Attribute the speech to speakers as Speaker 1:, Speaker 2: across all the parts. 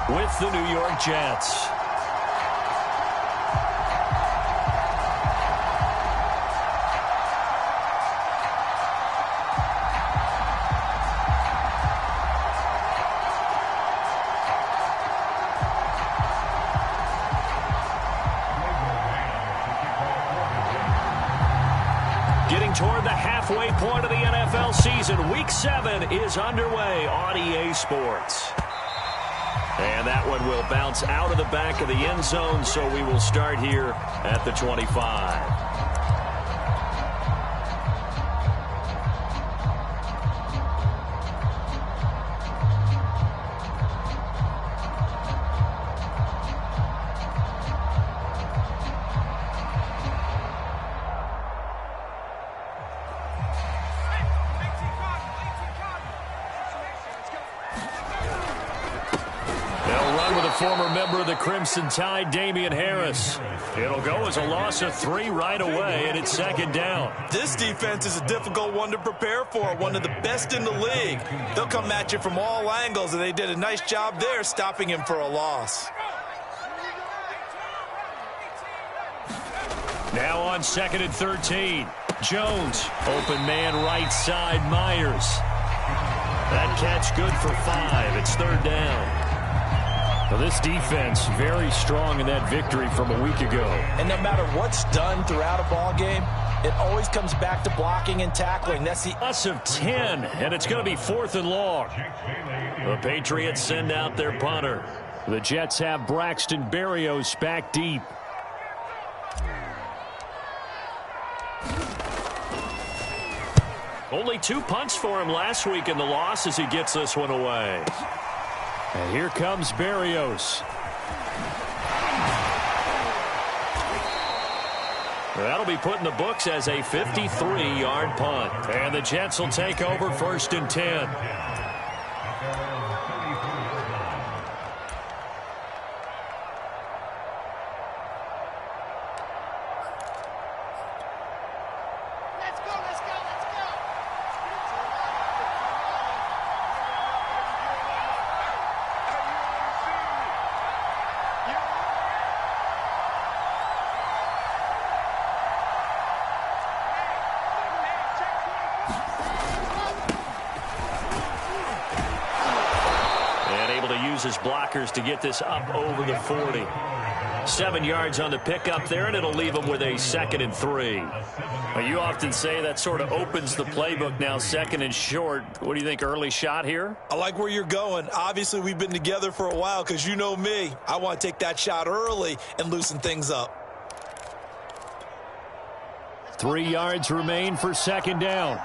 Speaker 1: with the New York Jets. Toward the halfway point of the NFL season. Week 7 is underway on EA Sports. And that one will bounce out of the back of the end zone, so we will start here at the 25. Former member of the Crimson Tide, Damian Harris. It'll go as a loss of 3 right away, and it's second down.
Speaker 2: This defense is a difficult one to prepare for, one of the best in the league. They'll come at you from all angles, and they did a nice job there stopping him for a loss.
Speaker 1: Now on 2nd and 13. Jones, open man right side, Myers. That catch good for 5. It's third down. Well, this defense very strong in that victory from a week ago.
Speaker 2: And no matter what's done throughout a ball game, it always comes back to blocking and tackling. That's the
Speaker 1: loss of 10, and it's going to be 4th and long. The Patriots send out their punter. The Jets have Braxton Berrios back deep. Only 2 punts for him last week in the loss as he gets this one away. And here comes Berrios. That'll be put in the books as a 53-yard punt. And the Jets will take over 1st and 10. His blockers to get this up over the 40. 7 yards on the pickup there, and it'll leave him with a 2nd and 3. Well, you often say that sort of opens the playbook now, 2nd and short. What do you think, early shot here?
Speaker 2: I like where you're going. Obviously, we've been together for a while because you know me. I want to take that shot early and loosen things up.
Speaker 1: 3 yards remain for 2nd down.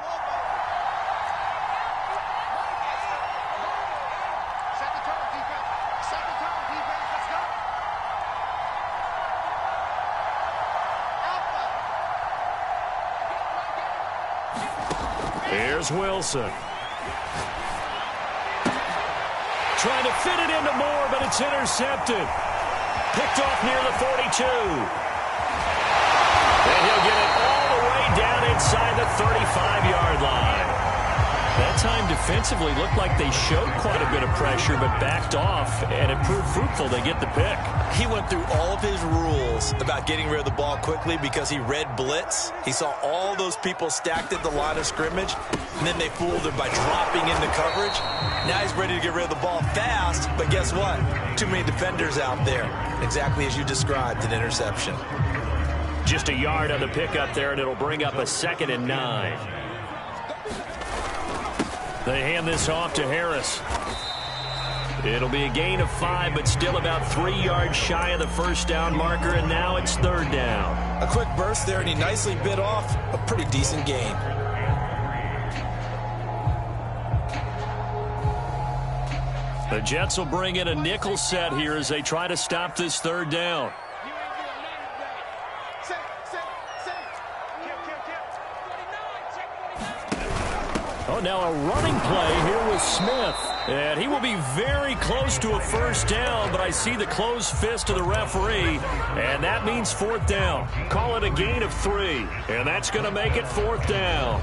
Speaker 1: Here's Wilson. Trying to fit it into Moore, but it's intercepted. Picked off near the 42. And he'll get it all the way down inside the 35-yard line. That time defensively looked like they showed quite a bit of pressure, but backed off, and it proved fruitful to get the pick.
Speaker 2: He went through all of his rules about getting rid of the ball quickly because he read blitz. He saw all those people stacked at the line of scrimmage, and then they fooled him by dropping into coverage. Now he's ready to get rid of the ball fast, but guess what? Too many defenders out there. Exactly as you described, an interception.
Speaker 1: Just a yard on the pickup there, and it'll bring up a 2nd and 9. They hand this off to Harris. It'll be a gain of 5, but still about 3 yards shy of the first down marker, and now it's third down.
Speaker 2: A quick burst there, and he nicely bit off a pretty decent gain.
Speaker 1: The Jets will bring in a nickel set here as they try to stop this third down. Oh, now a running play here with Smith. And he will be very close to a first down, but I see the closed fist of the referee, and that means 4th down. Call it a gain of 3, and that's going to make it 4th down.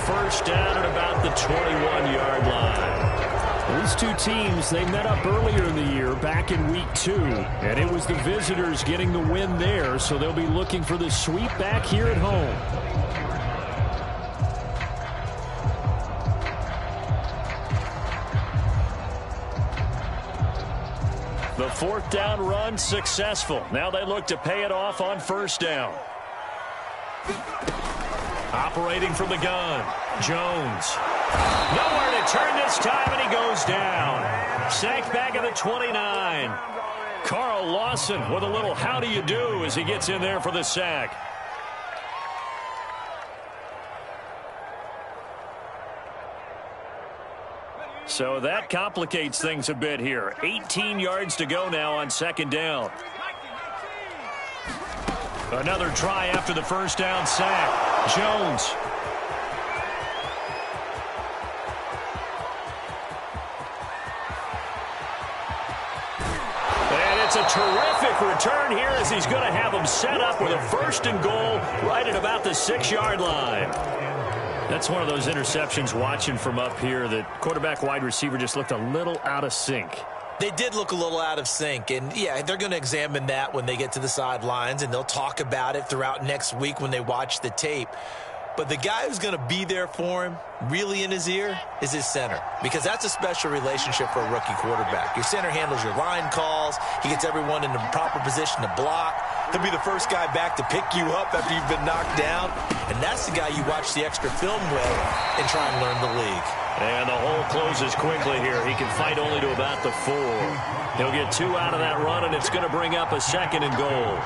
Speaker 1: first down at about the 21-yard line.
Speaker 3: These two teams, they met up earlier in the year, back in week 2, and it was the visitors getting the win there, so they'll be looking for the sweep back here at home.
Speaker 1: The fourth down run successful. Now they look to pay it off on first down. Operating from the gun, Jones. Nowhere to turn this time, and he goes down. Sacked back at the 29. Carl Lawson with a little how do you do as he gets in there for the sack. So that complicates things a bit here. 18 yards to go now on second down. Another try after the first down sack. Jones. And it's a terrific return here as he's going to have them set up with a first and goal right at about the 6-yard line. That's one of those interceptions watching from up here that quarterback wide receiver just looked a little out of sync.
Speaker 2: They did look a little out of sync, and yeah, they're going to examine that when they get to the sidelines, and they'll talk about it throughout next week when they watch the tape. But the guy who's going to be there for him, really in his ear, is his center, because that's a special relationship for a rookie quarterback. Your center handles your line calls. He gets everyone in the proper position to block. He'll be the first guy back to pick you up after you've been knocked down, and that's the guy you watch the extra film with and try and learn the league.
Speaker 1: And the hole closes quickly here. He can fight only to about the 4. He'll get 2 out of that run, and it's going to bring up a second and goal.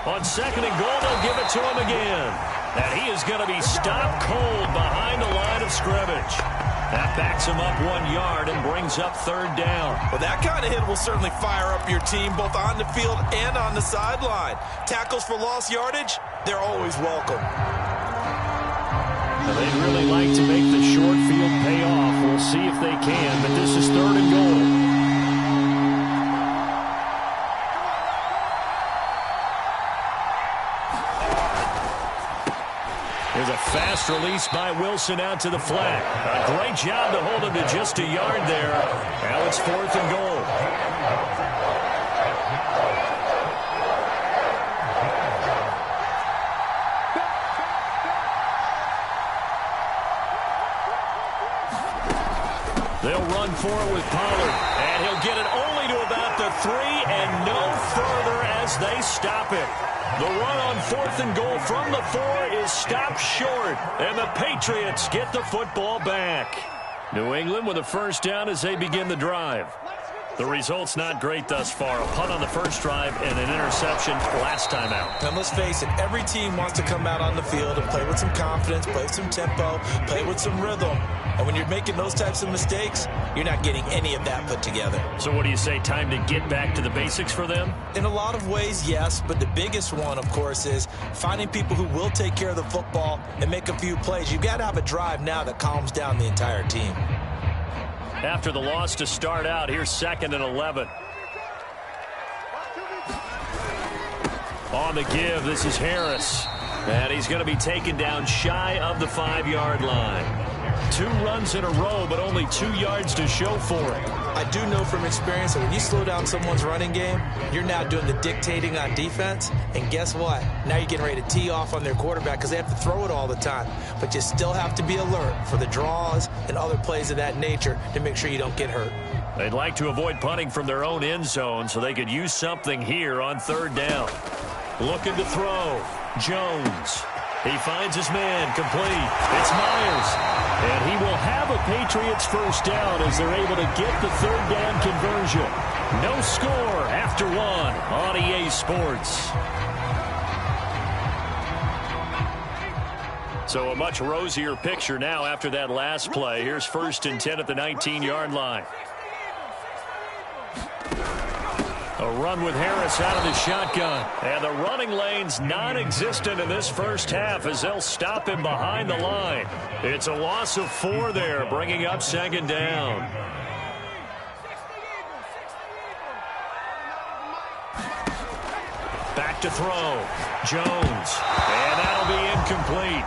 Speaker 1: On second and goal, they'll give it to him again. And he is going to be stopped cold behind the line of scrimmage. That backs him up 1 yard and brings up third down.
Speaker 2: Well, that kind of hit will certainly fire up your team both on the field and on the sideline. Tackles for lost yardage, they're always welcome.
Speaker 3: They'd really like to make the short field pay off. We'll see if they can, but this is third and goal.
Speaker 1: There's a fast release by Wilson out to the flat. A great job to hold him to just a yard there. Now it's fourth and goal. They'll run for it with Pollard, and he'll get it only to about the 3 and no further as they stop it. The run on fourth and goal from the 4 is stopped short, and the Patriots get the football back. New England with a first down as they begin the drive. The result's not great thus far. A punt on the first drive and an interception last time out.
Speaker 2: And let's face it, every team wants to come out on the field and play with some confidence, play with some tempo, play with some rhythm. And when you're making those types of mistakes, you're not getting any of that put together.
Speaker 1: So what do you say, time to get back to the basics for them?
Speaker 2: In a lot of ways, yes. But the biggest one, of course, is finding people who will take care of the football and make a few plays. You've got to have a drive now that calms down the entire team.
Speaker 1: After the loss to start out, here's second and 11. On the give, this is Harris. And he's going to be taken down shy of the 5-yard line. 2 runs in a row, but only 2 yards to show for it.
Speaker 2: I do know from experience that when you slow down someone's running game, you're now doing the dictating on defense. And guess what? Now you're getting ready to tee off on their quarterback because they have to throw it all the time. But you still have to be alert for the draws and other plays of that nature to make sure you don't get hurt.
Speaker 1: They'd like to avoid punting from their own end zone so they could use something here on third down. Looking to throw. Jones. He finds his man complete. It's Myers. And he will have a Patriots first down as they're able to get the third down conversion. No score after 1 on EA Sports. So a much rosier picture now after that last play. Here's first and 10 at the 19-yard line. A run with Harris out of the shotgun. And the running lane's non-existent in this first half as they'll stop him behind the line. It's a loss of 4 there, bringing up second down. Back to throw. Jones. And that'll be incomplete.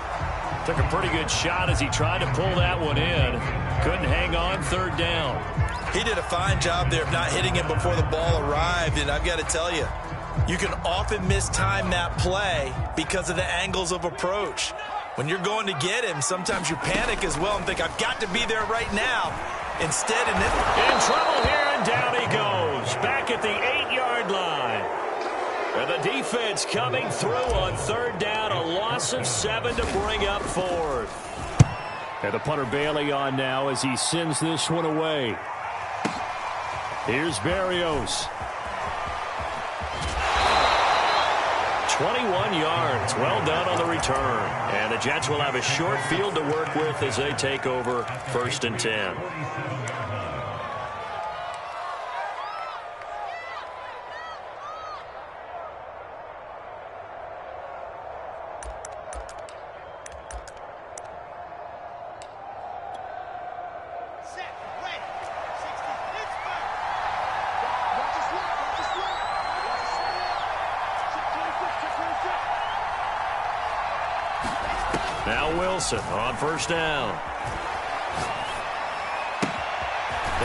Speaker 1: Took a pretty good shot as he tried to pull that one in. Couldn't hang on. Third down.
Speaker 2: He did a fine job there of not hitting him before the ball arrived, and I've got to tell you, you can often mistime that play because of the angles of approach. When you're going to get him, sometimes you panic as well and think, I've got to be there right now. Instead,
Speaker 1: in trouble here, and down he goes. Back at the 8-yard line. And the defense coming through on third down. A loss of 7 to bring up fourth. And the punter Bailey on now as he sends this one away. Here's Berrios. 21 yards. Well done on the return. And the Jets will have a short field to work with as they take over 1st and 10. Now Wilson on first down.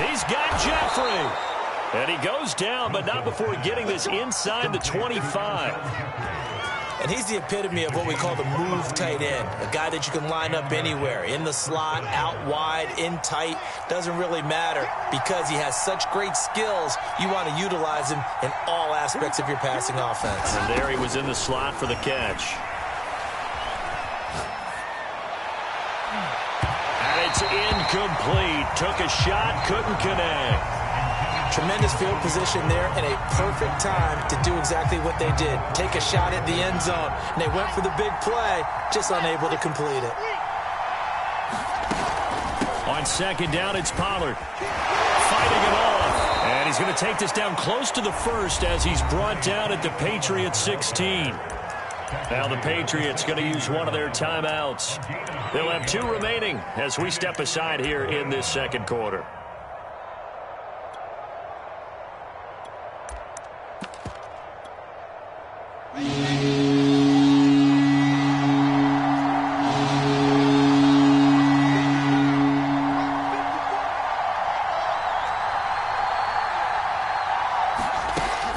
Speaker 1: He's got Jeffrey. And he goes down, but not before getting this inside the 25.
Speaker 2: And he's the epitome of what we call the move tight end. A guy that you can line up anywhere. In the slot, out wide, in tight. Doesn't really matter because he has such great skills. You want to utilize him in all aspects of your passing offense.
Speaker 1: And there he was in the slot for the catch. It's incomplete. Took a shot, couldn't connect.
Speaker 2: Tremendous field position there and a perfect time to do exactly what they did. Take a shot at the end zone. And they went for the big play, just unable to complete it.
Speaker 1: On second down, it's Pollard. Fighting it off. And he's going to take this down close to the first as he's brought down at the Patriots 16. Now the Patriots going to use one of their timeouts. They'll have 2 remaining as we step aside here in this second quarter.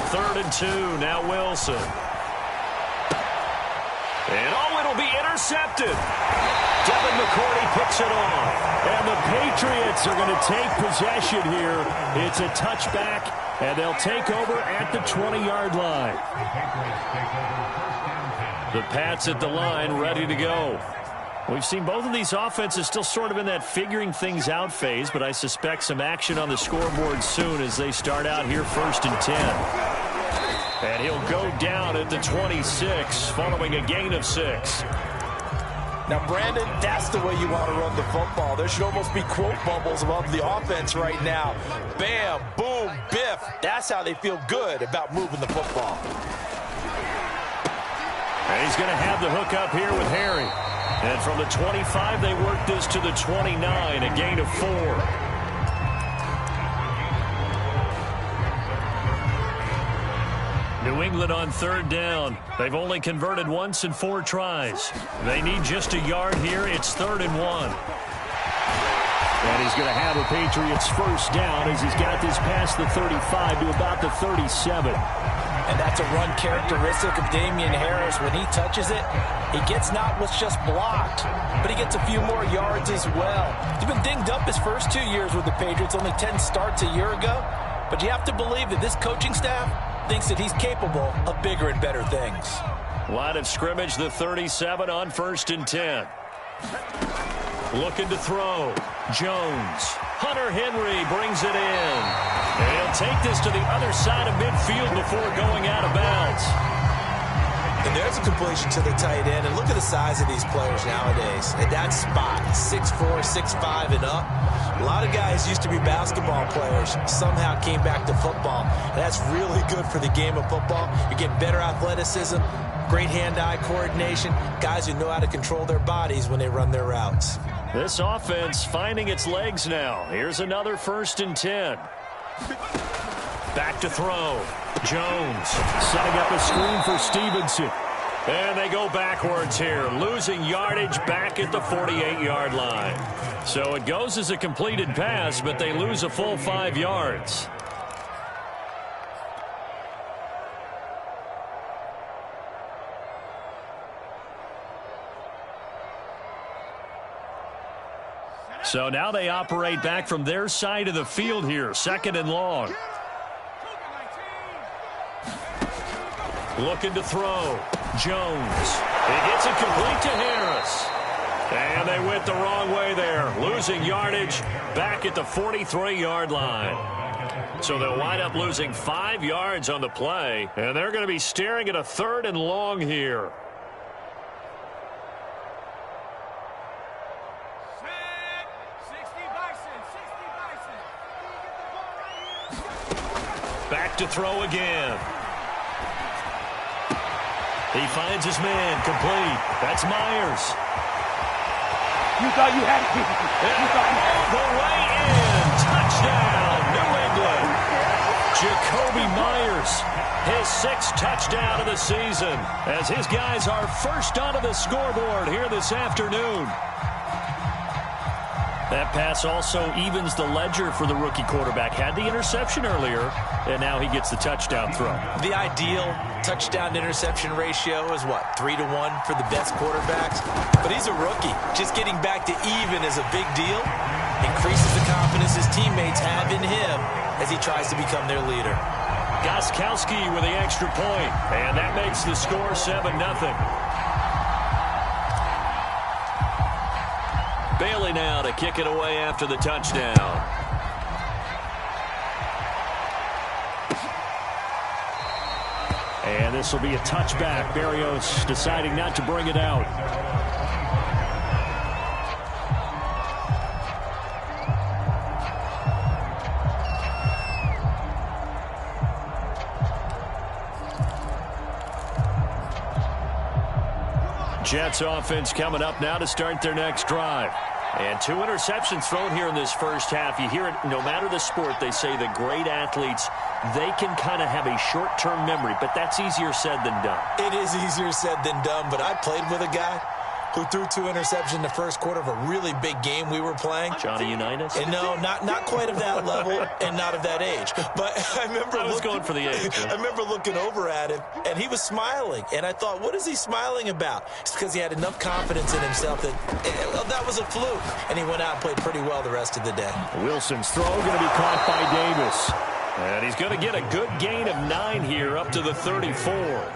Speaker 1: Third and 2, now Wilson. And it'll be intercepted. Devin McCourty picks it off. And the Patriots are going to take possession here. It's a touchback, and they'll take over at the 20-yard line. The Pats at the line, ready to go. We've seen both of these offenses still sort of in that figuring things out phase, but I suspect some action on the scoreboard soon as they start out here 1st and 10. And he'll go down at the 26 following a gain of 6.
Speaker 2: Now, Brandon, that's the way you want to run the football. There should almost be quote bubbles above the offense right now. Bam, boom, biff. That's how they feel good about moving the football.
Speaker 1: And he's going to have the hook up here with Harry. And from the 25, they work this to the 29, a gain of 4. New England on third down. They've only converted once in 4 tries. They need just a yard here. It's 3rd and 1. And he's going to have a Patriots first down as he's got this past the 35 to about the 37.
Speaker 2: And that's a run characteristic of Damian Harris. When he touches it, he gets not what's just blocked, but he gets a few more yards as well. He's been dinged up his first 2 years with the Patriots, only 10 starts a year ago. But you have to believe that this coaching staff thinks that he's capable of bigger and better things.
Speaker 1: Line of scrimmage, the 37 on 1st and 10. Looking to throw. Jones. Hunter Henry brings it in. And he'll take this to the other side of midfield before going out of bounds.
Speaker 2: And there's a completion to the tight end. And look at the size of these players nowadays. At that spot, 6'4", 6'5", and up. A lot of guys used to be basketball players, somehow came back to football. And that's really good for the game of football. You're getting better athleticism, great hand-eye coordination, guys who know how to control their bodies when they run their routes.
Speaker 1: This offense finding its legs now. Here's another 1st and 10. Back to throw.
Speaker 3: Jones setting up a screen for Stevenson. And they go backwards here, losing yardage back at the 48-yard line. So it goes as a completed pass, but they lose a full 5 yards. So now they operate back from their side of the field here, 2nd and long. Looking to throw. Jones. He gets it complete to Harris. And they went the wrong way there, losing yardage back at the 43-yard line. So they'll wind up losing 5 yards on the play, and they're going to be staring at a 3rd and long here. Back to throw again. He finds his man, complete. That's Myers.
Speaker 4: You thought you had it.
Speaker 3: The way in. Touchdown, New England. Jacoby Myers, his 6th touchdown of the season, as his guys are first onto the scoreboard here this afternoon. That pass also evens the ledger for the rookie quarterback. Had the interception earlier, and now he gets the touchdown throw.
Speaker 2: The ideal touchdown-interception ratio is what, 3-1 for the best quarterbacks? But he's a rookie. Just getting back to even is a big deal. Increases the confidence his teammates have in him as he tries to become their leader.
Speaker 3: Gostkowski with the extra point, and that makes the score 7-0. Bailey now to kick it away after the touchdown. And this will be a touchback. Berrios deciding not to bring it out. Jets offense coming up now to start their next drive. And 2 interceptions thrown here in this first half. You hear it, no matter the sport, they say the great athletes, they can kind of have a short-term memory, but that's easier said than done.
Speaker 2: It is easier said than done, but I played with a guy who threw 2 interceptions in the first quarter of a really big game we were playing.
Speaker 3: Johnny Unitas?
Speaker 2: And no, not quite of that level and not of that age. But I was
Speaker 3: going for the age.
Speaker 2: I remember looking over at him, and he was smiling. And I thought, what is he smiling about? It's because he had enough confidence in himself that, well, that was a fluke. And he went out and played pretty well the rest of the day.
Speaker 3: Wilson's throw going to be caught by Davis. And he's going to get a good gain of 9 here up to the 34.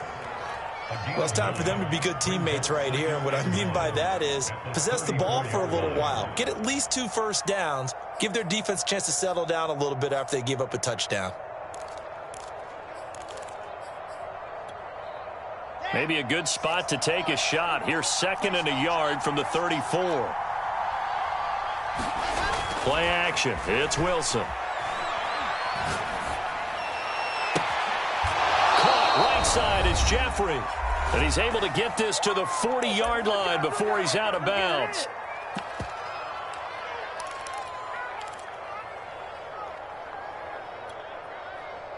Speaker 2: Well, it's time for them to be good teammates right here. And what I mean by that is possess the ball for a little while. Get at least 2 first downs. Give their defense a chance to settle down a little bit after they give up a touchdown.
Speaker 3: Maybe a good spot to take a shot. Here's 2nd and a yard from the 34. Play action. It's Wilson. Caught right side is Jeffrey. And he's able to get this to the 40-yard line before he's out of bounds.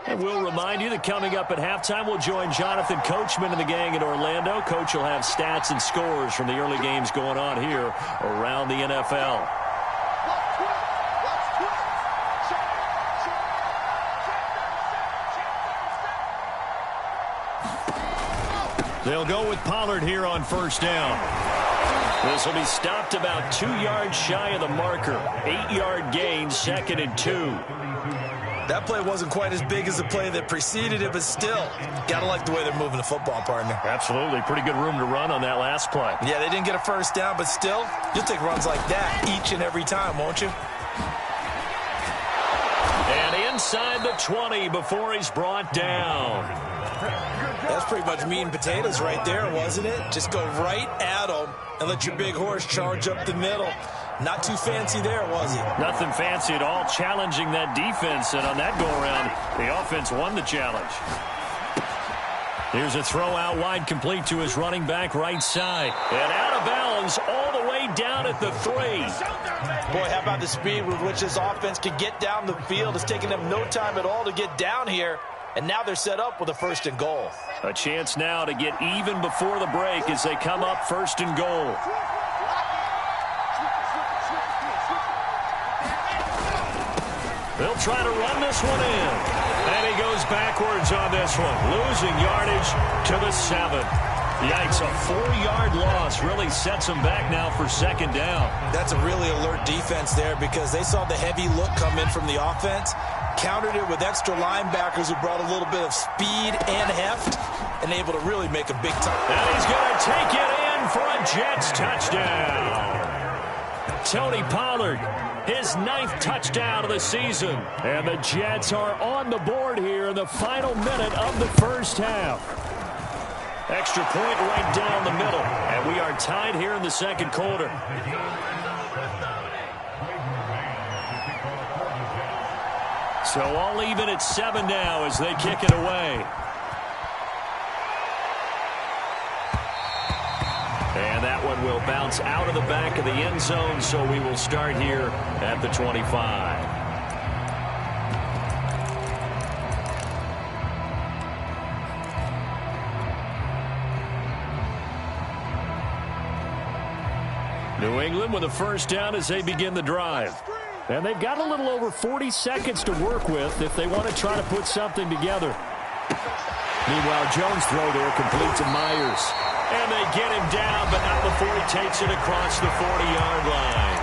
Speaker 3: And we'll remind you that coming up at halftime, we'll join Jonathan Coachman and the gang in Orlando. Coach will have stats and scores from the early games going on here around the NFL. They'll go with Pollard here on first down. This will be stopped about 2 yards shy of the marker. 8-yard gain, 2nd and 2.
Speaker 2: That play wasn't quite as big as the play that preceded it, but still, got to like the way they're moving the football, partner.
Speaker 3: Absolutely. Pretty good room to run on that last play.
Speaker 2: Yeah, they didn't get a first down, but still, you'll take runs like that each and every time, won't you?
Speaker 3: And inside the 20 before he's brought down.
Speaker 2: That's pretty much meat and potatoes right there, wasn't it? Just go right at them and let your big horse charge up the middle. Not too fancy there, was he?
Speaker 3: Nothing fancy at all, challenging that defense. And on that go-around, the offense won the challenge. Here's a throw out wide, complete to his running back right side. And out of bounds all the way down at the 3.
Speaker 2: Boy, how about the speed with which this offense could get down the field? It's taking them no time at all to get down here. and now they're set up with a 1st and goal.
Speaker 1: A chance now to get even before the break as they come up 1st and goal. They'll try to run this one in. And he goes backwards on this one, losing yardage to the 7. Yikes, a 4-yard loss really sets them back now for 2nd down.
Speaker 2: That's a really alert defense there because they saw the heavy look come in from the offense, countered it with extra linebackers who brought a little bit of speed and heft, and able to really make a big time.
Speaker 1: And he's going to take it in for a Jets touchdown. Tony Pollard, his 9th touchdown of the season. And the Jets are on the board here in the final minute of the 1st half. Extra point right down the middle. And we are tied here in the 2nd quarter. So all even at 7 now as they kick it away. And that one will bounce out of the back of the end zone, so we will start here at the 25. New England with a 1st down as they begin the drive. And they've got a little over 40 seconds to work with if they want to try to put something together. Meanwhile, Jones' throw there complete to Myers. And they get him down, but not before he takes it across the 40-yard line.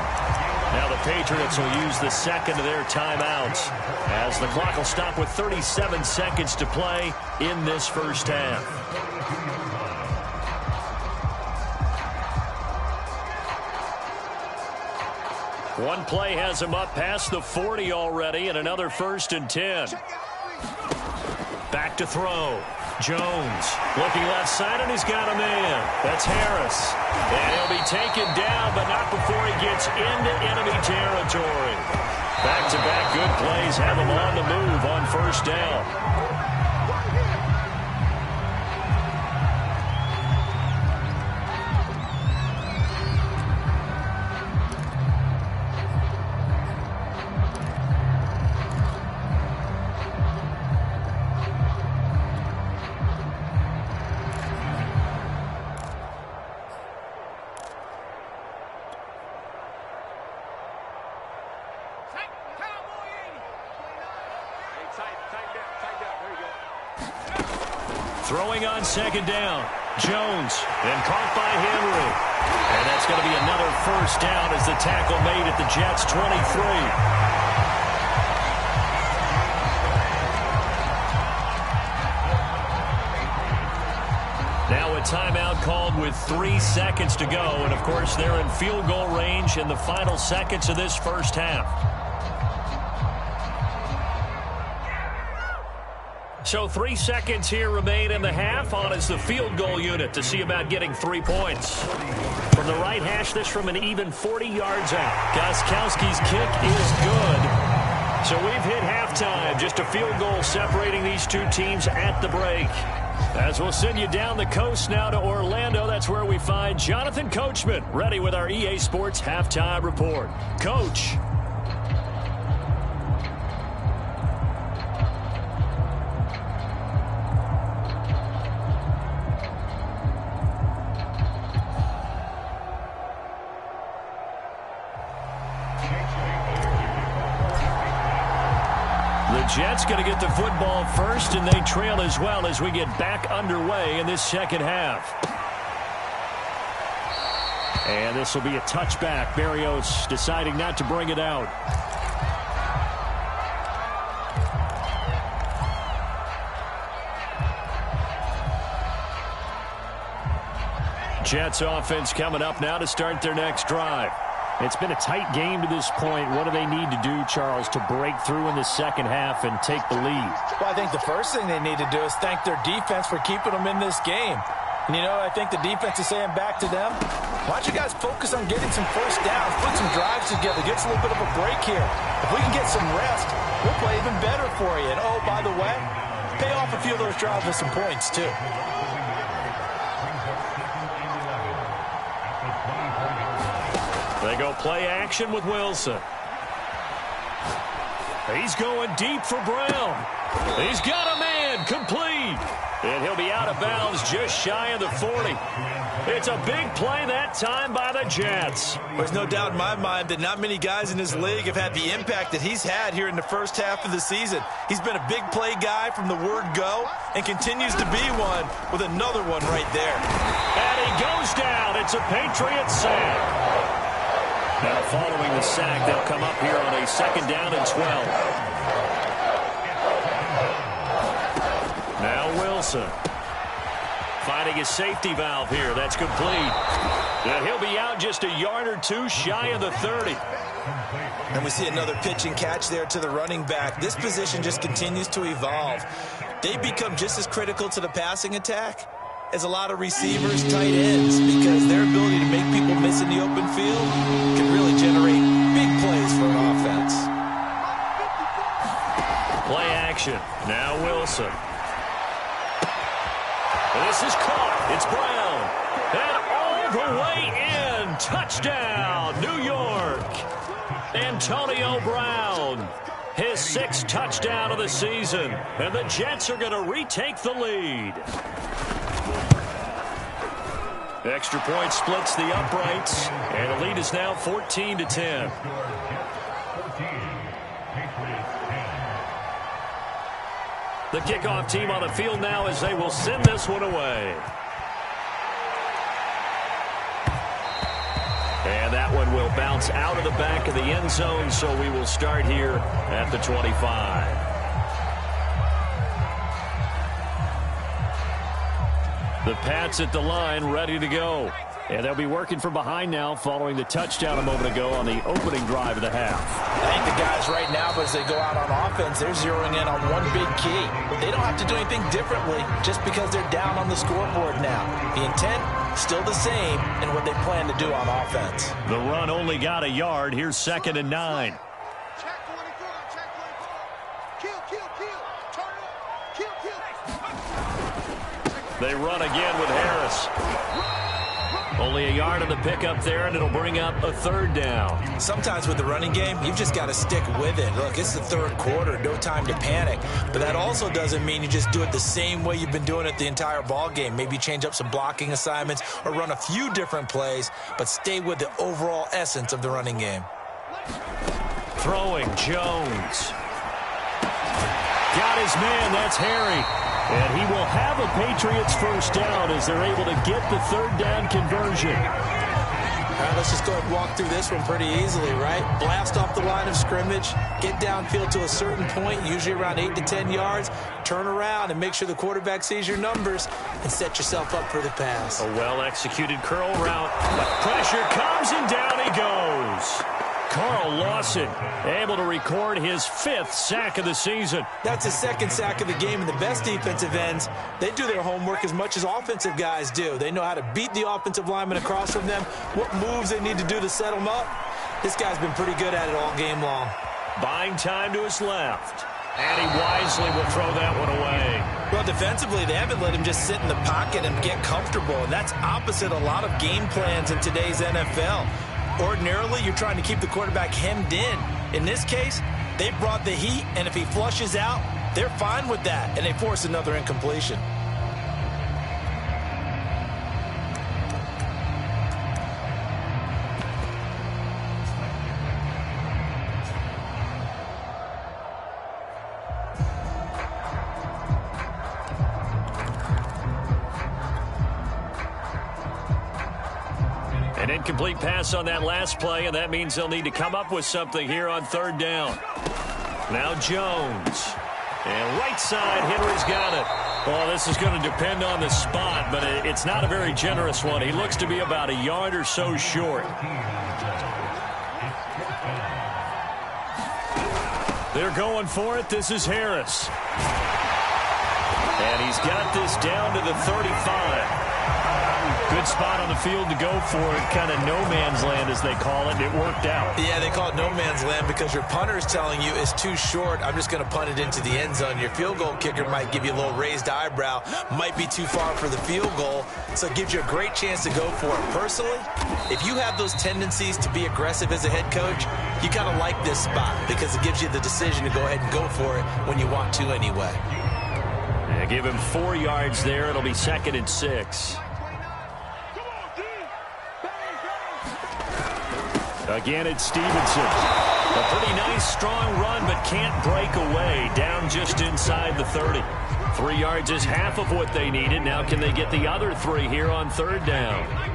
Speaker 1: Now the Patriots will use the 2nd of their timeouts as the clock will stop with 37 seconds to play in this 1st half. One play has him up past the 40 already, and another 1st and 10. Back to throw. Jones looking left side, and he's got a man. That's Harris. And he'll be taken down, but not before he gets into enemy territory. Back-to-back good plays have him on the move on 1st down. Throwing on 2nd down. Jones, and caught by Henry. And that's going to be another 1st down as the tackle made at the Jets' 23. Now a timeout called with 3 seconds to go. And, of course, they're in field goal range in the final seconds of this 1st half. So 3 seconds here remain in the half. On is the field goal unit to see about getting 3 points. From the right hash, this from an even 40 yards out. Gostkowski's kick is good. So we've hit halftime. Just a field goal separating these two teams at the break. As we'll send you down the coast now to Orlando, that's where we find Jonathan Coachman, ready with our EA Sports Halftime Report. Coach. Jets going to get the football first, and they trail as well as we get back underway in this 2nd half. And this will be a touchback. Berrios deciding not to bring it out. Jets offense coming up now to start their next drive. It's been a tight game to this point. What do they need to do, Charles, to break through in the 2nd half and take the lead?
Speaker 2: Well, I think the first thing they need to do is thank their defense for keeping them in this game. And, you know, I think the defense is saying back to them, why don't you guys focus on getting some 1st downs, put some drives together, get us a little bit of a break here. If we can get some rest, we'll play even better for you. And, oh, by the way, pay off a few of those drives with some points, too.
Speaker 1: They go play action with Wilson. He's going deep for Brown. He's got a man. Incomplete. And he'll be out of bounds just shy of the 40. It's a big play that time by the Jets.
Speaker 2: There's no doubt in my mind that not many guys in this league have had the impact that he's had here in the first half of the season. He's been a big play guy from the word go and continues to be one with another one right there.
Speaker 1: And he goes down. It's a Patriots sack. Now following the sack, they'll come up here on a 2nd down and 12. Now Wilson. Finding his safety valve here. That's complete. And he'll be out just a yard or two shy of the 30.
Speaker 2: And we see another pitch and catch there to the running back. This position just continues to evolve. They become just as critical to the passing attack as a lot of receivers, tight ends, because their ability to make people miss in the open field can really generate big plays for an offense.
Speaker 1: Play action. Now Wilson. This is caught. It's Brown. And all the way in. Touchdown, New York. Antonio Brown. His 6th touchdown of the season. And the Jets are going to retake the lead. Extra point splits the uprights. And the lead is now 14-10. The kickoff team on the field now as they will send this one away. And that one will bounce out of the back of the end zone, so we will start here at the 25. The Pats at the line, ready to go. And they'll be working from behind now following the touchdown a moment ago on the opening drive of the half.
Speaker 2: I think the guys right now, but as they go out on offense, they're zeroing in on one big key. They don't have to do anything differently just because they're down on the scoreboard now. The intent, still the same in what they plan to do on offense.
Speaker 1: The run only got a yard. Here's 2nd and 9.
Speaker 5: Check 24, check 24. Kill. Turn up. Kill.
Speaker 1: They run again with Harris. Only a yard on the pickup there, and it'll bring up a 3rd down.
Speaker 2: Sometimes with the running game, you've just got to stick with it. Look, it's the 3rd quarter, no time to panic. But that also doesn't mean you just do it the same way you've been doing it the entire ball game. Maybe change up some blocking assignments or run a few different plays, but stay with the overall essence of the running game.
Speaker 1: Throwing, Jones. Got his man, that's Harry. And he will have a Patriots 1st down as they're able to get the 3rd down conversion.
Speaker 2: All right, let's just go ahead and walk through this one pretty easily, right? Blast off the line of scrimmage, get downfield to a certain point, usually around 8 to 10 yards, turn around and make sure the quarterback sees your numbers and set yourself up for the pass.
Speaker 1: A well-executed curl route. Pressure comes and down he goes. Carl Lawson able to record his 5th sack of the season.
Speaker 2: That's his 2nd sack of the game, and the best defensive ends, they do their homework as much as offensive guys do. They know how to beat the offensive lineman across from them, what moves they need to do to set them up. This guy's been pretty good at it all game long.
Speaker 1: Buying time to his left. And he wisely will throw that one away.
Speaker 2: Well, defensively, they haven't let him just sit in the pocket and get comfortable, and that's opposite a lot of game plans in today's NFL. Ordinarily, you're trying to keep the quarterback hemmed in. In this case, they brought the heat, and if he flushes out, they're fine with that, and they force another incompletion.
Speaker 1: An incomplete pass on that last play, and that means they'll need to come up with something here on 3rd down. Now Jones. And right side, Henry's got it. Well, this is going to depend on the spot, but it's not a very generous one. He looks to be about a yard or so short. They're going for it. This is Harris. And he's got this down to the 35. Good spot on the field to go for it. Kind of no man's land, as they call it. It worked out.
Speaker 2: Yeah, they call it no man's land because your punter is telling you it's too short. I'm just going to punt it into the end zone. Your field goal kicker might give you a little raised eyebrow. Might be too far for the field goal. So it gives you a great chance to go for it. Personally, if you have those tendencies to be aggressive as a head coach, you kind of like this spot because it gives you the decision to go ahead and go for it when you want to anyway.
Speaker 1: Give him 4 yards there. It'll be 2nd and 6. Again, it's Stevenson. A pretty nice, strong run, but can't break away. Down just inside the 30. 3 yards is half of what they needed. Now can they get the other 3 here on 3rd down?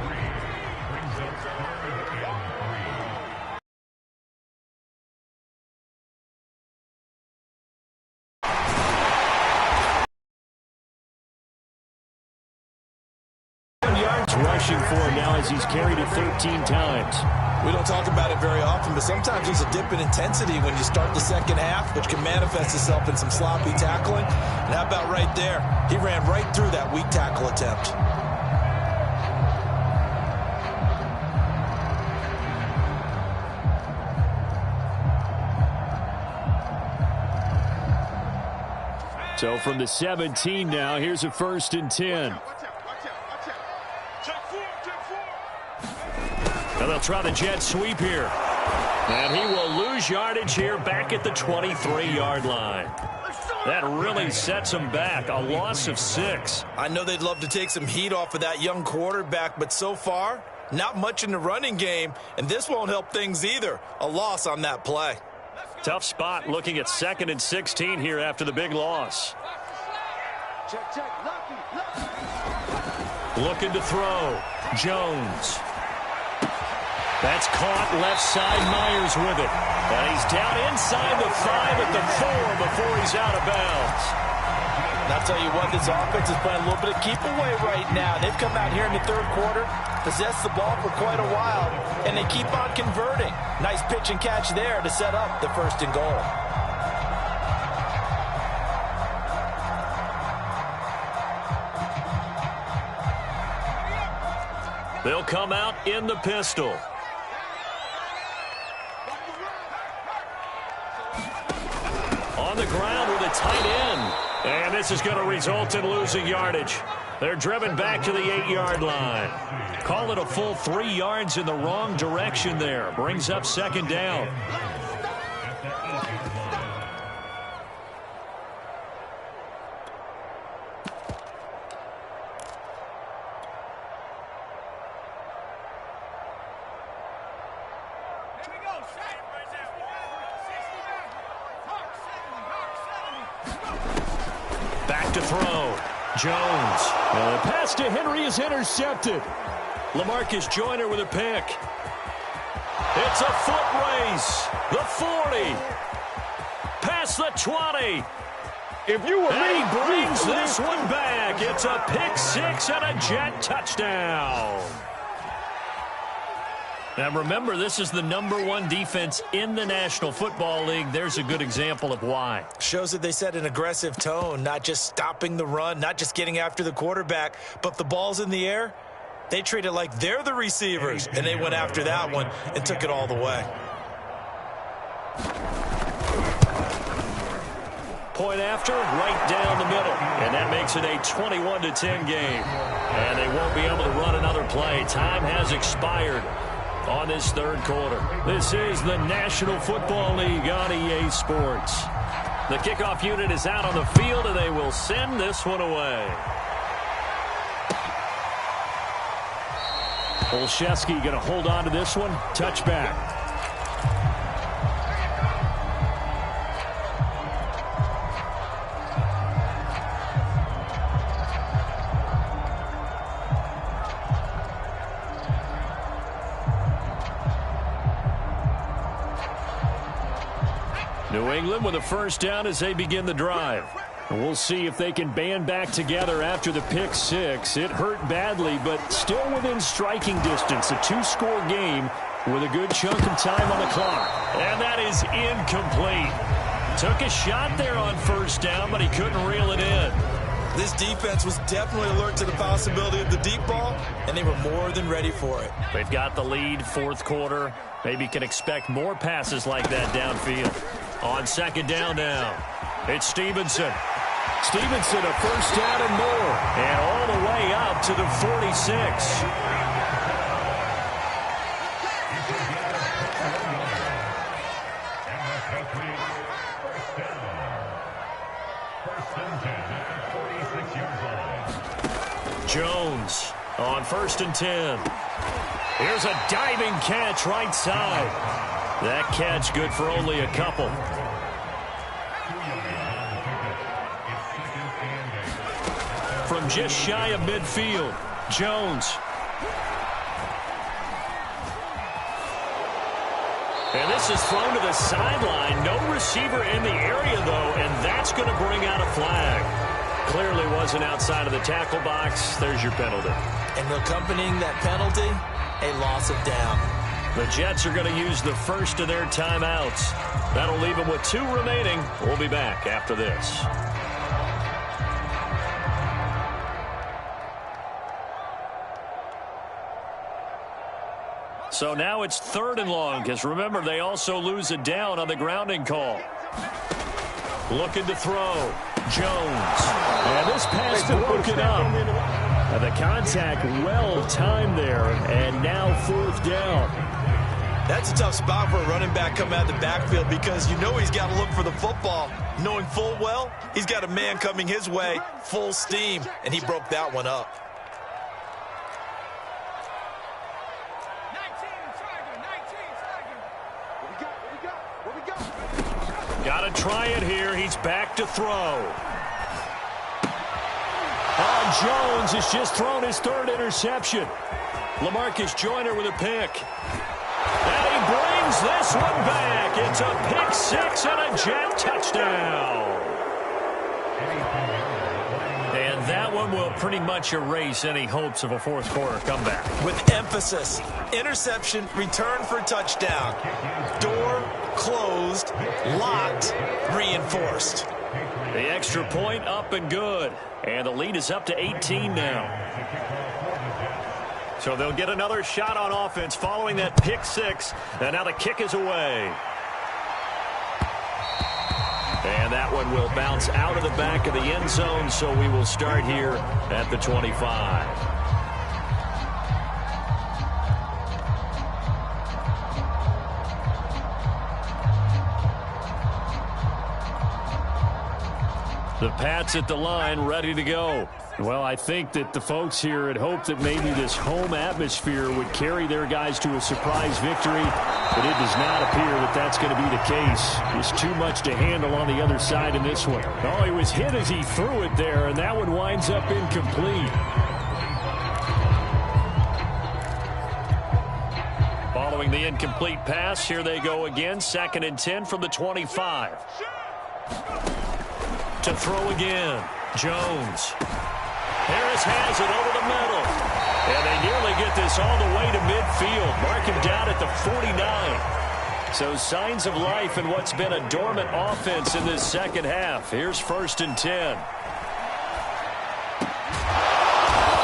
Speaker 1: Yards rushing for him now as he's carried it 13 times.
Speaker 2: We don't talk about it very often, but sometimes there's a dip in intensity when you start the second half, which can manifest itself in some sloppy tackling. And how about right there? He ran right through that weak tackle attempt.
Speaker 1: So from the 17 now, here's a 1st and 10. And they'll try the jet sweep here. And he will lose yardage here back at the 23-yard line. That really sets him back. A loss of 6.
Speaker 2: I know they'd love to take some heat off of that young quarterback, but so far, not much in the running game, and this won't help things either. A loss on that play.
Speaker 1: Tough spot looking at 2nd and 16 here after the big loss. Looking to throw. Jones. That's caught left side. Myers with it. And he's down inside the 5 at the 4 before he's out of bounds.
Speaker 2: And I'll tell you what, this offense is playing a little bit of keep away right now. They've come out here in the 3rd quarter, possessed the ball for quite a while, and they keep on converting. Nice pitch and catch there to set up the 1st and goal.
Speaker 1: They'll come out in the pistol. On the ground with a tight end. And this is going to result in losing yardage. They're driven back to the 8-yard line. Call it a full 3 yards in the wrong direction there. Brings up 2nd down. Back to throw. Jones. And the pass to Henry is intercepted. LaMarcus Joyner with a pick. It's a foot race. The 40. Past the 20.
Speaker 4: If you were
Speaker 1: And
Speaker 4: me,
Speaker 1: he brings this one back. It's a pick 6 and a Jet touchdown. Now remember, this is the #1 defense in the National Football League. There's a good example of why.
Speaker 2: Shows that they set an aggressive tone, not just stopping the run, not just getting after the quarterback, but if the ball's in the air, they treat it like they're the receivers, and they went after that one and took it all the way.
Speaker 1: Point after, right down the middle. And that makes it a 21-10 game. And they won't be able to run another play. Time has expired on this 3rd quarter. This is the National Football League on EA Sports. The kickoff unit is out on the field, and they will send this one away. Olszewski going to hold on to this one. Touchback. New England with a 1st down as they begin the drive. And we'll see if they can band back together after the pick 6. It hurt badly, but still within striking distance. A 2-score game with a good chunk of time on the clock. And that is incomplete. Took a shot there on 1st down, but he couldn't reel it in.
Speaker 2: This defense was definitely alert to the possibility of the deep ball, and they were more than ready for it.
Speaker 1: They've got the lead, 4th quarter. Maybe can expect more passes like that downfield. On 2nd down now, it's Stevenson. Stevenson, a 1st down and more. And all the way up to the 46.
Speaker 3: Jones on 1st and 10. Here's a diving catch right side. That catch good for only a couple. From just shy of midfield, Jones. And this is thrown to the sideline. No receiver in the area, though, and that's going to bring out a flag. Clearly wasn't outside of the tackle box. There's your penalty.
Speaker 2: And accompanying that penalty, a loss of down.
Speaker 3: The Jets are going to use the first of their timeouts. That'll leave them with 2 remaining. We'll be back after this. So now it's 3rd and long, because remember, they also lose a down on the grounding call. Looking to throw. Jones. And this pass broken up. And the contact well timed there, and now 4th down.
Speaker 2: That's a tough spot for a running back coming out of the backfield because you know he's got to look for the football. Knowing full well, he's got a man coming his way, full steam, and he broke that one up.
Speaker 3: Got to try it here. He's back to throw. Oh, Jones has just thrown his 3rd interception. LaMarcus Joyner with a pick. And he brings this one back. It's a pick 6 and a Jet touchdown. And that one will pretty much erase any hopes of a 4th quarter comeback.
Speaker 2: With emphasis, interception, return for touchdown. Door closed, locked, reinforced.
Speaker 3: The extra point up and good. And the lead is up to 18 now. So they'll get another shot on offense following that pick 6. And now the kick is away. And that one will bounce out of the back of the end zone, so we will start here at the 25. The Pats at the line, ready to go. Well, I think that the folks here had hoped that maybe this home atmosphere would carry their guys to a surprise victory, but it does not appear that that's going to be the case. There's too much to handle on the other side in this one. Oh, he was hit as he threw it there, and that one winds up incomplete. Following the incomplete pass, here they go again. 2nd and 10 from the 25. To throw again, Jones. Harris has it over the middle. And they nearly get this all the way to midfield. Mark him down at the 49. So signs of life in what's been a dormant offense in this second half. Here's 1st and 10.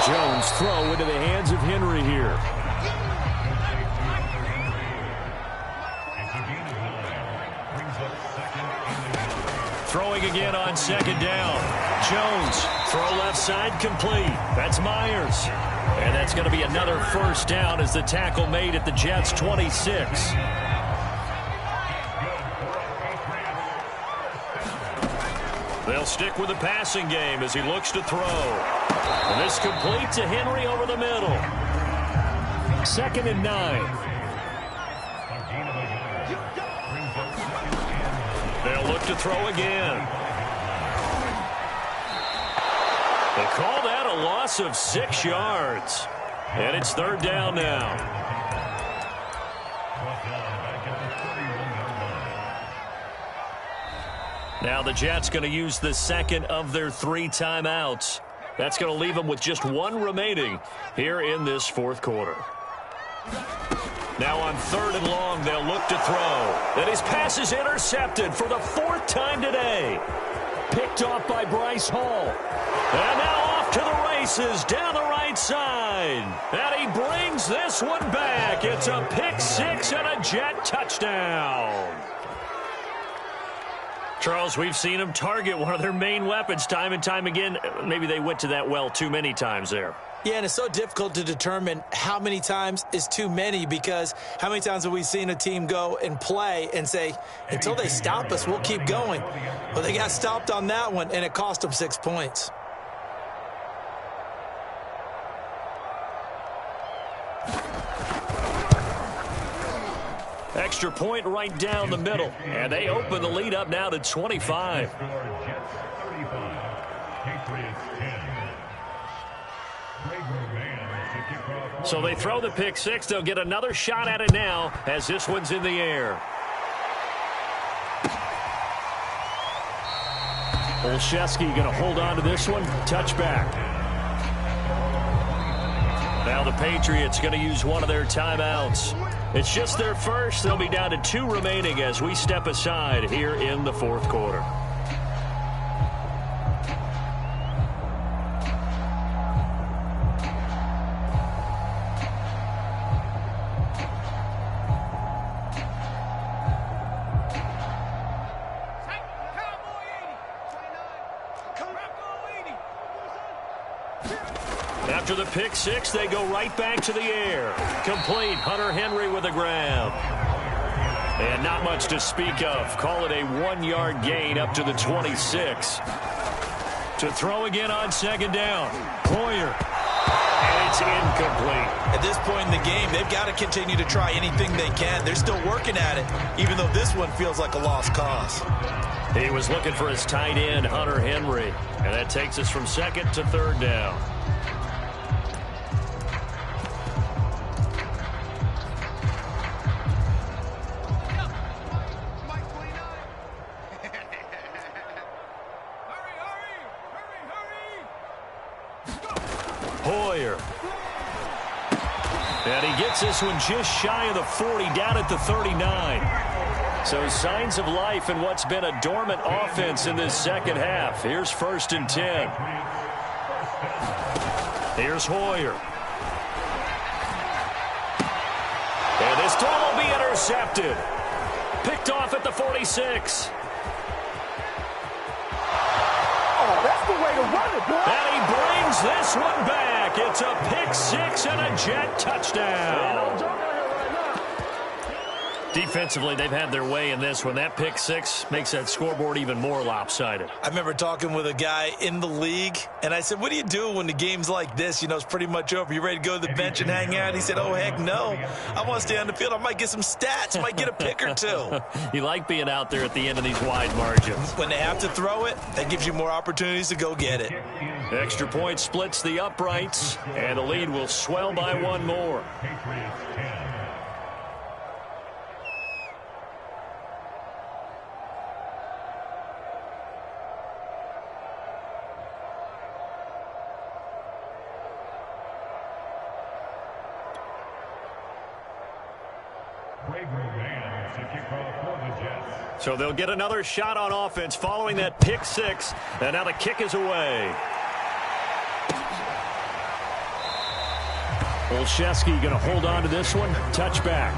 Speaker 3: Jones throw into the hands of Henry here. Throwing again on 2nd down. Jones, throw left side complete. That's Myers. And that's going to be another 1st down as the tackle made at the Jets' 26. They'll stick with the passing game as he looks to throw. And this complete to Henry over the middle. 2nd and 9. They'll look to throw again. They call that a loss of 6 yards. And it's 3rd down now. Now the Jets going to use the 2nd of their 3 timeouts. That's going to leave them with just 1 remaining here in this 4th quarter. Now on 3rd and long, they'll look to throw. And his pass is intercepted for the 4th time today. Picked off by Bryce Hall. And now off to the races down the right side. And he brings this one back. It's a pick 6 and a Jet touchdown. Charles, we've seen them target one of their main weapons time and time again. Maybe they went to that well too many times there.
Speaker 2: Yeah, and it's so difficult to determine how many times is too many because how many times have we seen a team go and play and say, until they stop us, we'll keep going. Well, they got stopped on that one, and it cost them 6 points.
Speaker 1: Extra point right down the middle. And they open the lead up now to 25. So they throw the pick six. They'll get another shot at it now as this one's in the air. Olszewski going to hold on to this one. Touchback. Now the Patriots going to use one of their timeouts. It's just their first. They'll be down to 2 remaining as we step aside here in the fourth quarter. After the pick six, they go right back to the air. Complete. Hunter Henry with a grab. And not much to speak of. Call it a 1-yard gain up to the 26. To throw again on second down. Hoyer. And it's incomplete.
Speaker 2: At this point in the game, they've got to continue to try anything they can. They're still working at it, even though this one feels like a lost cause.
Speaker 1: He was looking for his tight end, Hunter Henry. And that takes us from second to third down. Hoyer. And he gets this one just shy of the 40, down at the 39. So signs of life in what's been a dormant offense in this second half. Here's 1st and 10. Here's Hoyer. And this throw will be intercepted. Picked off at the 46.
Speaker 4: Oh, that's the way to run it, boy.
Speaker 1: And he brings this one back. It's a pick six and a Jet touchdown. Defensively, they've had their way in this one. That pick six makes that scoreboard even more lopsided.
Speaker 2: I remember talking with a guy in the league, and I said, what do you do when the game's like this? You know, it's pretty much over. You ready to go to the bench and hang out? He said, oh, heck no. I want to stay on the field. I might get some stats. I might get a pick or two.
Speaker 1: You like being out there at the end of these wide margins.
Speaker 2: When they have to throw it, that gives you more opportunities to go get it.
Speaker 1: Extra point splits the uprights, and the lead will swell by one more. So they'll get another shot on offense following that pick six, and now the kick is away. Olszewski going to hold on to this one. Touchback.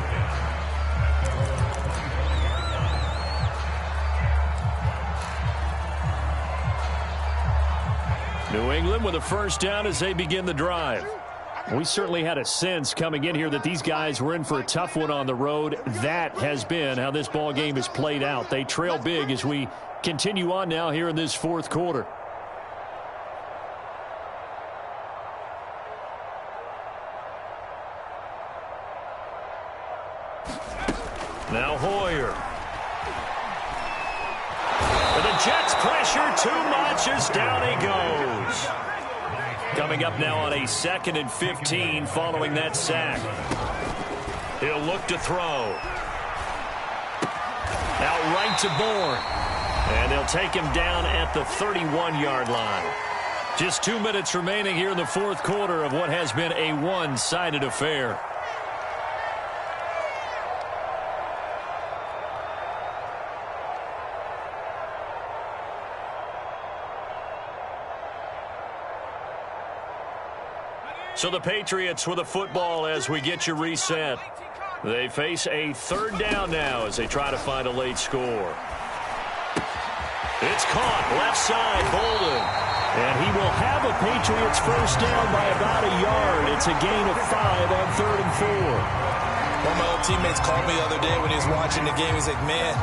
Speaker 1: New England with a first down as they begin the drive. We certainly had a sense coming in here that these guys were in for a tough one on the road. That has been how this ball game has played out. They trail big as we continue on now here in this fourth quarter. Now Hoyer. And the Jets pressure too much as down he goes. Coming up now on a 2nd and 15 following that sack. He'll look to throw. Out right to Bourne. And they'll take him down at the 31-yard line. Just 2 minutes remaining here in the fourth quarter of what has been a one-sided affair. So the Patriots with the football as we get you reset. They face a third down now as they try to find a late score. It's caught left side, Bolden. And he will have a Patriots first down by about a yard. It's a gain of 5 on 3rd and 4.
Speaker 2: One of my old teammates called me the other day when he was watching the game. He's like, man,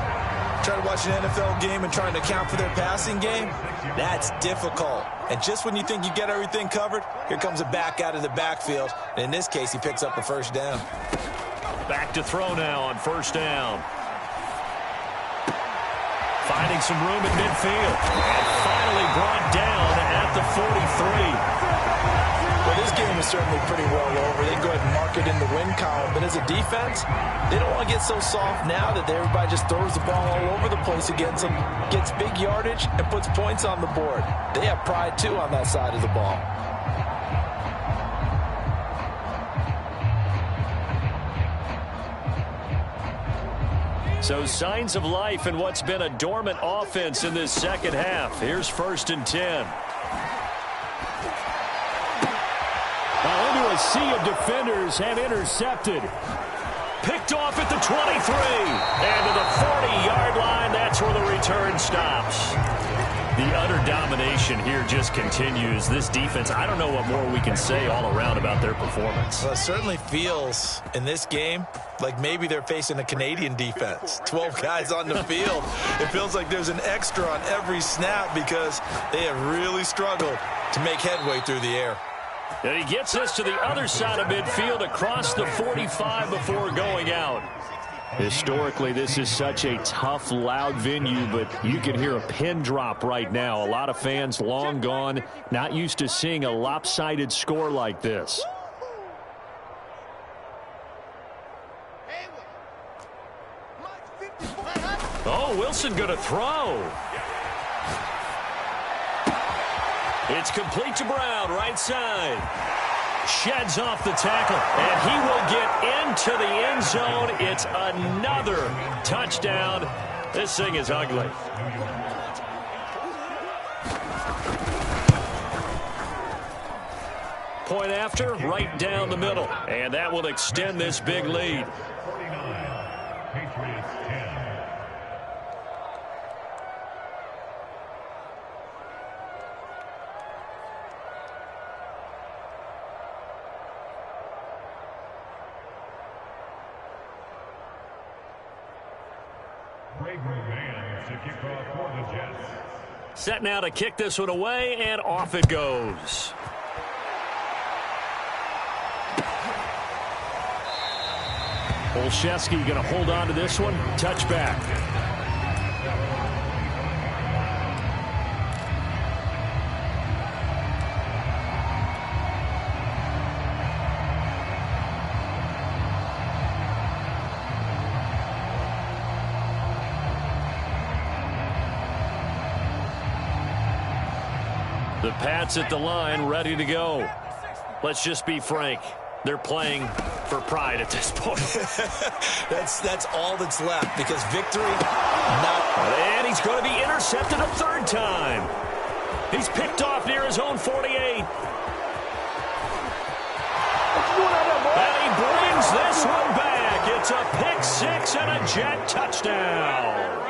Speaker 2: trying to watch an NFL game and trying to account for their passing game, that's difficult. And just when you think you get everything covered, here comes a back out of the backfield. And in this case, he picks up a first down.
Speaker 1: Back to throw now on first down. Finding some room in midfield. And finally brought down at the 43.
Speaker 2: Well, this game is certainly pretty well over. They go ahead and mark it in the win column. But as a defense, they don't want to get so soft now that everybody just throws the ball all over the place against them, gets big yardage, and puts points on the board. They have pride, too, on that side of the ball.
Speaker 1: So signs of life in what's been a dormant offense in this second half. Here's 1st and 10.
Speaker 3: Now into a sea of defenders and intercepted.
Speaker 1: Picked off at the 23. And to the 40-yard line, that's where the return stops. The utter domination here just continues. This defense, I don't know what more we can say all around about their performance.
Speaker 2: Well, it certainly feels in this game like maybe they're facing a Canadian defense. 12 guys on the field. It feels like there's an extra on every snap because they have really struggled to make headway through the air.
Speaker 1: And he gets us to the other side of midfield across the 45 before going out.
Speaker 3: Historically, this is such a tough, loud venue, but you can hear a pin drop right now. A lot of fans long gone, not used to seeing a lopsided score like this.
Speaker 1: Oh, Wilson going to throw. It's complete to Brown, right side. Sheds off the tackle, and he will get into the end zone. It's another touchdown. This thing is ugly. Point after, right down the middle. And that will extend this big lead.
Speaker 6: Patriots 10.
Speaker 1: Set now to kick this one away, and off it goes.
Speaker 3: Olszewski going to hold on to this one. Touchback.
Speaker 1: The Pats at the line, ready to go. Let's just be frank. They're playing for pride at this point.
Speaker 2: That's all that's left because victory, not.
Speaker 1: And he's going to be intercepted a third time. He's picked off near his own 48. And he brings this one back. It's a pick six and a jet touchdown.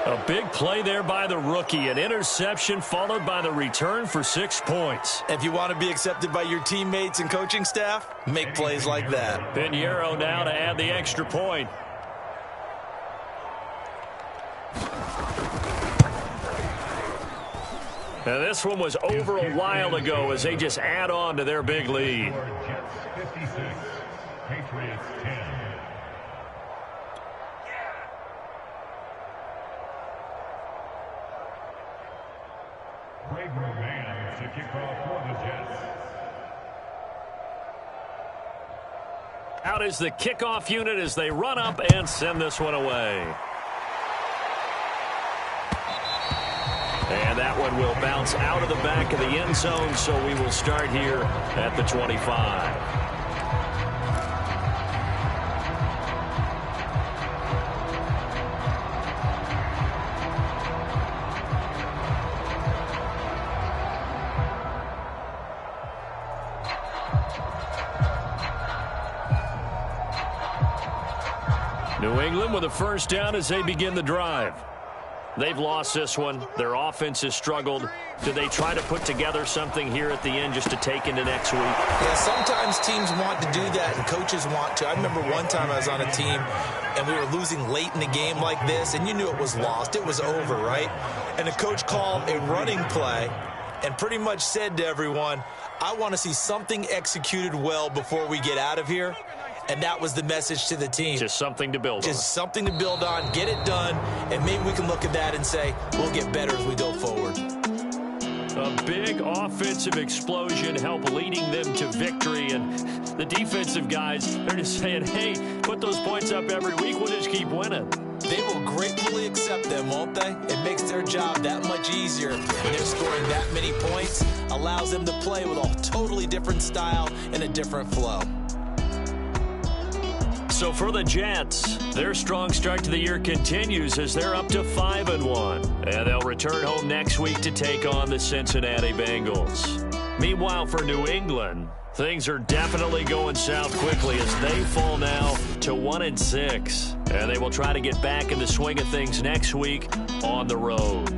Speaker 1: A big play there by the rookie. An interception followed by the return for 6 points.
Speaker 2: If you want to be accepted by your teammates and coaching staff, make plays like that.
Speaker 1: Pinheiro now to add the extra point. Now this one was over a while ago as they just add on to their big lead.
Speaker 6: Jets 56, Patriots 10. Craig McMahon to kick off for the Jets.
Speaker 1: Out is the kickoff unit as they run up and send this one away. And that one will bounce out of the back of the end zone, so we will start here at the 25. New England with a first down as they begin the drive. They've lost this one. Their offense has struggled. Do they try to put together something here at the end just to take into next week?
Speaker 2: Yeah, sometimes teams want to do that and coaches want to. I remember one time I was on a team and we were losing late in the game like this, and you knew it was lost. It was over, right? And the coach called a running play and pretty much said to everyone, I want to see something executed well before we get out of here. And that was the message to the team.
Speaker 3: Just something to build on.
Speaker 2: Just something to build on, get it done, and maybe we can look at that and say, we'll get better as we go forward.
Speaker 3: A big offensive explosion helped leading them to victory. And the defensive guys, they're just saying, hey, put those points up every week. We'll just keep winning.
Speaker 2: They will gratefully accept them, won't they? It makes their job that much easier when they're scoring that many points. Allows them to play with a totally different style and a different flow.
Speaker 3: So for the Jets, their strong start to the year continues as they're up to 5-1. And they'll return home next week to take on the Cincinnati Bengals. Meanwhile, for New England, things are definitely going south quickly as they fall now to 1-6. And they will try to get back in the swing of things next week on the road.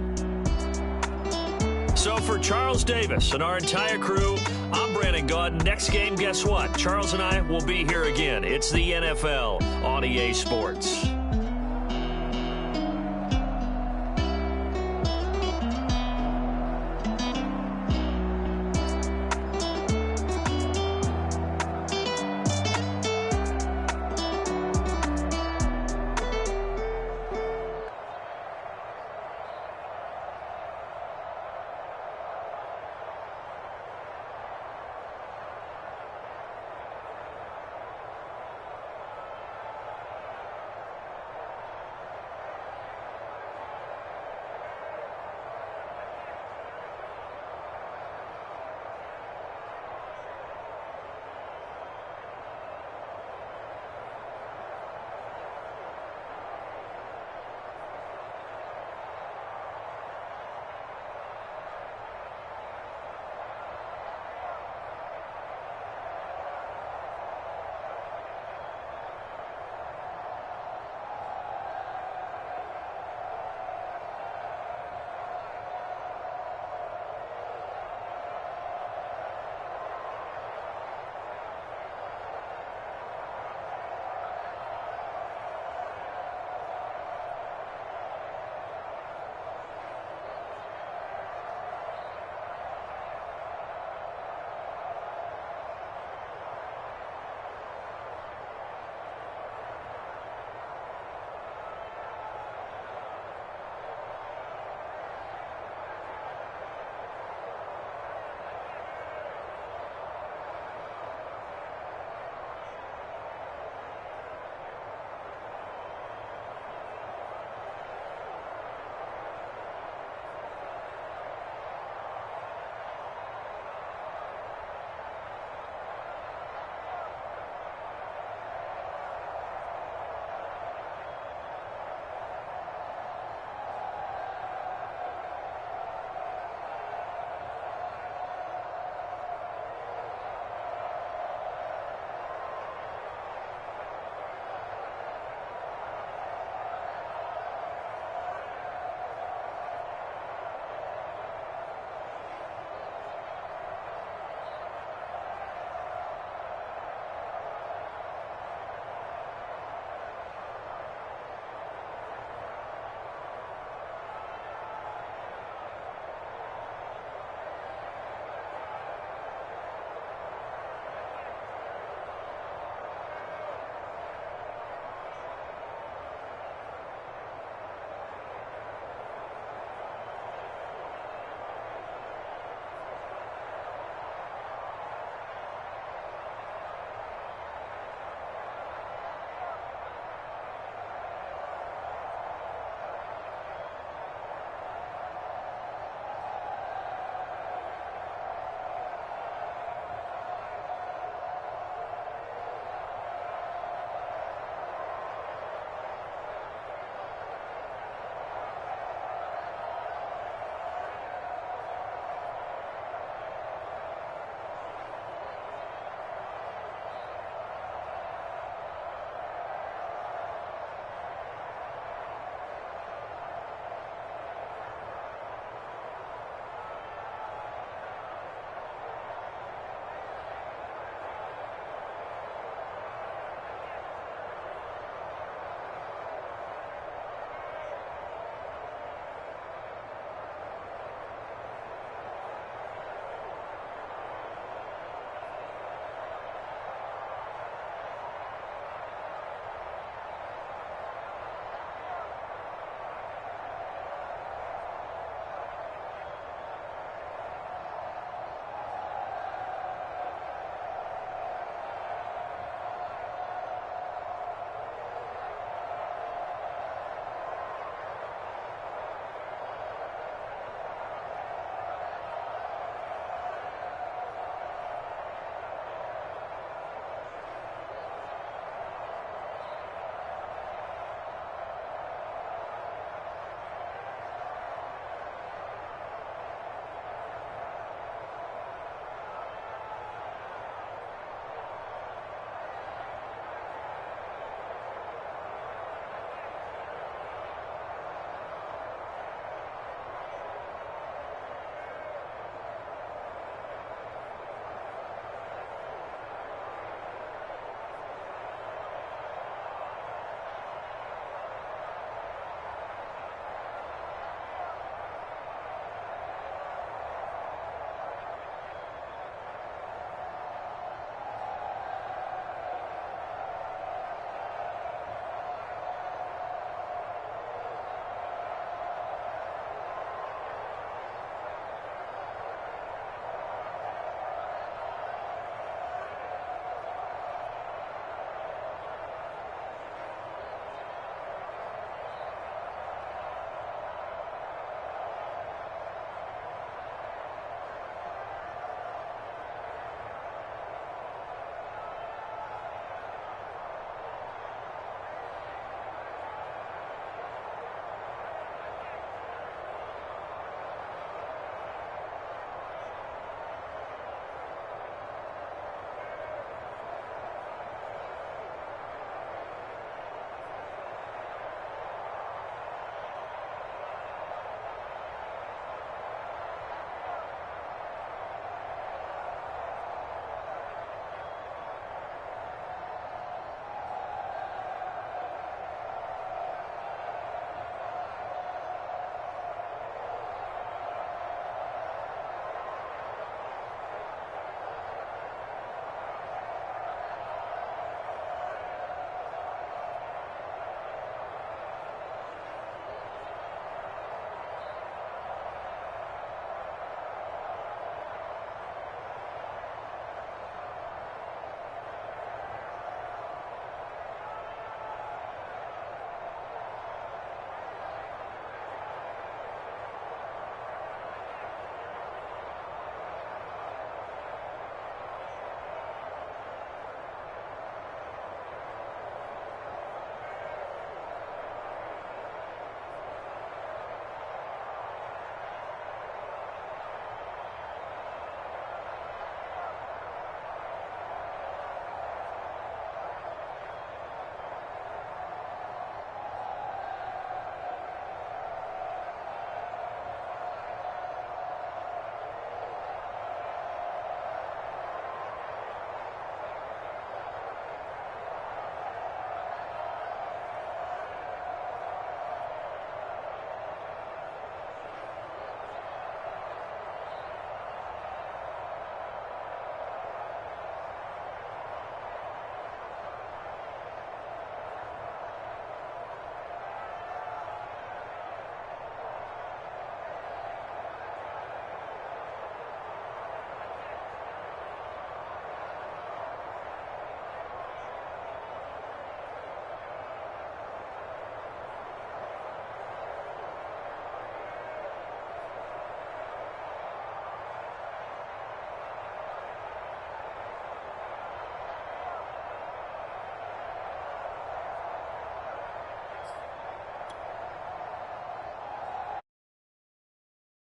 Speaker 3: So for Charles Davis and our entire crew, I'm Brandon Gaudin. Next game, guess what? Charles and I will be here again. It's the NFL on EA Sports.